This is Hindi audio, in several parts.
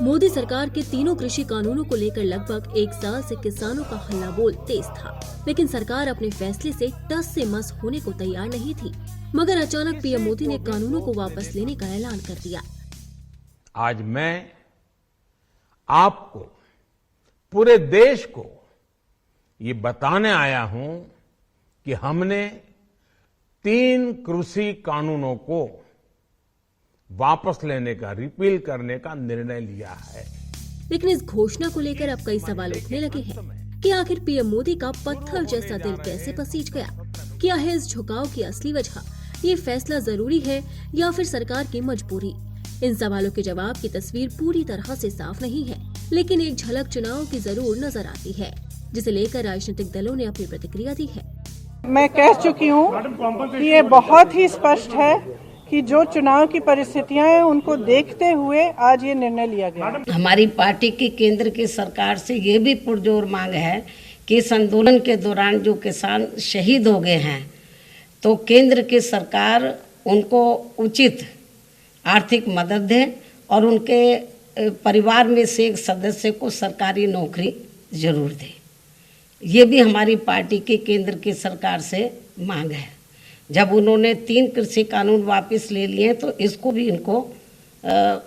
मोदी सरकार के तीनों कृषि कानूनों को लेकर लगभग एक साल से किसानों का हल्ला बोल तेज था, लेकिन सरकार अपने फैसले से टस से मस होने को तैयार नहीं थी। मगर अचानक पीएम मोदी ने कानूनों को वापस लेने का ऐलान कर दिया। आज मैं आपको, पूरे देश को ये बताने आया हूं कि हमने 3 कृषि कानूनों को वापस लेने का, रिपील करने का निर्णय लिया है। लेकिन इस घोषणा को लेकर अब कई सवाल उठने लगे हैं कि आखिर पीएम मोदी का पत्थर जैसा दिल कैसे पसीज गया? क्या है इस झुकाव की असली वजह? ये फैसला जरूरी है या फिर सरकार की मजबूरी? इन सवालों के जवाब की तस्वीर पूरी तरह से साफ नहीं है, लेकिन एक झलक चुनाव की जरूर नजर आती है, जिसे लेकर राजनीतिक दलों ने अपनी प्रतिक्रिया दी है। मैं कह चुकी हूँ कि ये बहुत ही स्पष्ट है कि जो चुनाव की परिस्थितियां हैं उनको देखते हुए आज ये निर्णय लिया गया। हमारी पार्टी की केंद्र की सरकार से ये भी पुरजोर मांग है कि इस आंदोलन के दौरान जो किसान शहीद हो गए हैं, तो केंद्र की सरकार उनको उचित आर्थिक मदद दे और उनके परिवार में से एक सदस्य को सरकारी नौकरी जरूर दे। ये भी हमारी पार्टी की केंद्र की सरकार से मांग है। जब उन्होंने 3 कृषि कानून वापस ले लिए तो इसको भी इनको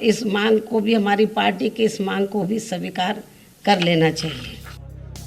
इस मांग को भी, हमारी पार्टी की इस मांग को भी स्वीकार कर लेना चाहिए।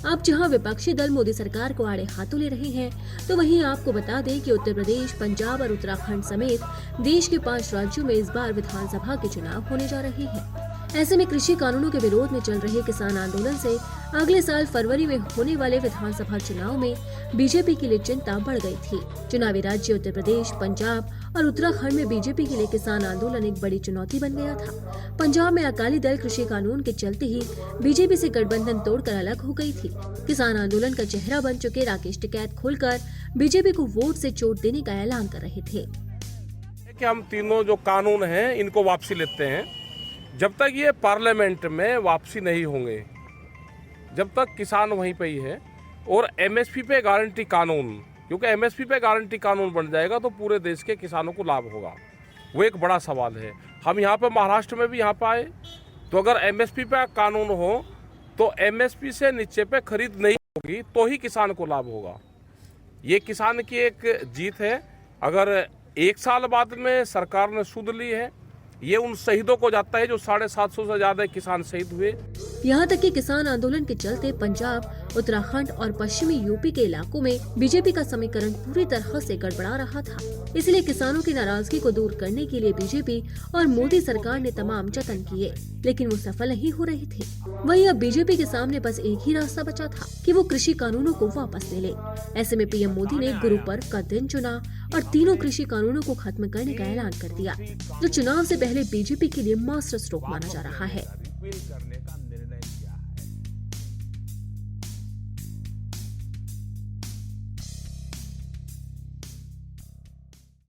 अब जहां विपक्षी दल मोदी सरकार को आड़े हाथों ले रहे हैं, तो वहीं आपको बता दें कि उत्तर प्रदेश, पंजाब और उत्तराखंड समेत देश के 5 राज्यों में इस बार विधानसभा के चुनाव होने जा रहे हैं। ऐसे में कृषि कानूनों के विरोध में चल रहे किसान आंदोलन से अगले साल फरवरी में होने वाले विधानसभा चुनाव में बीजेपी के लिए चिंता बढ़ गई थी। चुनावी राज्य उत्तर प्रदेश, पंजाब और उत्तराखंड में बीजेपी के लिए किसान आंदोलन एक बड़ी चुनौती बन गया था। पंजाब में अकाली दल कृषि कानून के चलते ही बीजेपी से गठबंधन तोड़कर अलग हो गई थी। किसान आंदोलन का चेहरा बन चुके राकेश टिकैत खोलकर बीजेपी को वोट से चोट देने का ऐलान कर रहे थे कि हम तीनों जो कानून हैं इनको वापसी लेते हैं। जब तक ये पार्लियामेंट में वापसी नहीं होंगे, जब तक किसान वहीं पे ही है, और एमएसपी पे गारंटी कानून, क्योंकि एमएसपी पे गारंटी कानून बन जाएगा तो पूरे देश के किसानों को लाभ होगा। वो एक बड़ा सवाल है। हम यहाँ पे महाराष्ट्र में भी यहाँ पे आए तो अगर एमएसपी पे कानून हो तो एमएसपी से नीचे पे खरीद नहीं होगी तो ही किसान को लाभ होगा। ये किसान की एक जीत है। अगर 1 साल बाद में सरकार ने सुध ली है, ये उन शहीदों को जाता है जो 750 से ज्यादा किसान शहीद हुए। यहाँ तक कि किसान आंदोलन के चलते पंजाब, उत्तराखंड और पश्चिमी यूपी के इलाकों में बीजेपी का समीकरण पूरी तरह से गड़बड़ा रहा था। इसलिए किसानों की नाराजगी को दूर करने के लिए बीजेपी और मोदी सरकार ने तमाम जतन किए, लेकिन वो सफल नहीं हो रहे थे। वहीं अब बीजेपी के सामने बस एक ही रास्ता बचा था कि वो कृषि कानूनों को वापस ले ले। ऐसे में पीएम मोदी ने गुरु पर्व का दिन चुना और तीनों कृषि कानूनों को खत्म करने का ऐलान कर दिया, जो चुनाव से पहले बीजेपी के लिए मास्टर स्ट्रोक माना जा रहा है।